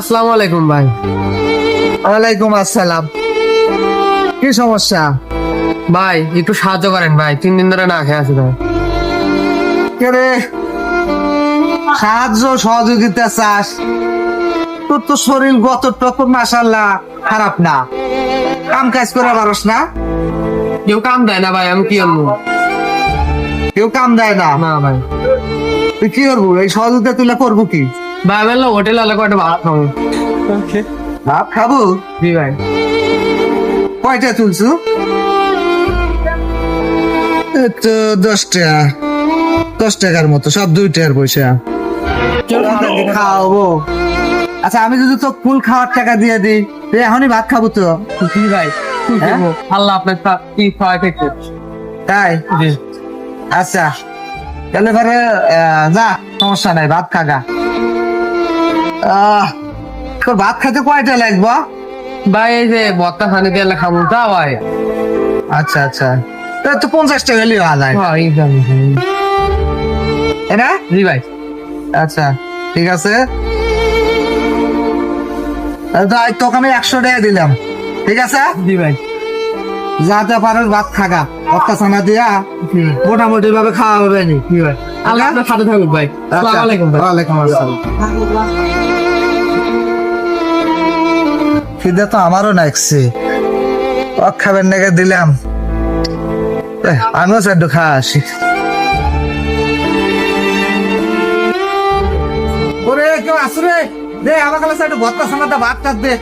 আসসালামু আলাইকুম ভাই। ওয়ালাইকুম আসসালাম। কি সমস্যা? ভাই একটু সাহায্য করেন ভাই, 3 দিন ধরে না খেয়ে আছি ভাই। কে রে, সাহায্য সহযোগিতা চাস? তোর তো শরীর গত টকর মাশাআল্লাহ খারাপ না, কাম কাজ করে পারস না? কেউ কাম দেয় না ভাই, আমি কি করবো? কেউ কাম দেয় না? না ভাই। তুই কি করবো? এই সহযোগিতা তুই করবো কি? ভাই বললো হোটেল আলো কয়টা ভাত খাবো। ভাত খাবো? জি ভাই। কয়টা তুলছু? তো 10 টাকা, 10 টাকার মতো, সব 2 টাকার পয়সা। খাওয়াবো? আচ্ছা, আমি যদি তো ফুল খাওয়ার টাকা দিয়ে দিই, তুই এখনই ভাত খাবো তো? জি ভাই। কি হ্যাঁ? করবো? আল্লাহ আপনার কি খাওয়াই থেকে। তাই? জি। আচ্ছা, তাহলে এবারে যা, সমস্যা নাই, ভাত খাগা। তোর ভাত খাইতে কয়টা লাগবো? ভাই এই যে বত্তা খানি দিয়ে খাবো তা ভাই। আচ্ছা আচ্ছা, তো 50 টাকা লিও আদায়, হ্যাঁ এই দাম। তাই না? জি ভাই। আচ্ছা ঠিক আছে, তাহলে তোকে আমি 100 টাকা দিলাম, ঠিক আছে? জি ভাই। যাতে পারো ভাত খাগা, ভর্তা ছানা দিয়া মোটামুটি ভাবে খাওয়া হবে নি। জি ভাই। আল্লাহ আপনার সাথে থাকুক ভাই। আসসালামু আলাইকুম ভাই। ওয়ালাইকুম আসসালাম। খিদে তো আমারও নাকছে, খাবেন নাকি দিলাম, আমিও একটু খাওয়া আসি। ওরে কেউ আসরে দে, আমার কাছে একটু ভর্তা ছানাটা ভাত টাত দে।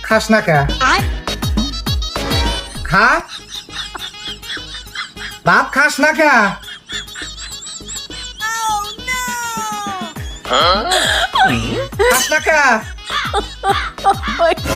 খাস না কে? খা, ভাত খাস না কে? খাস না কে?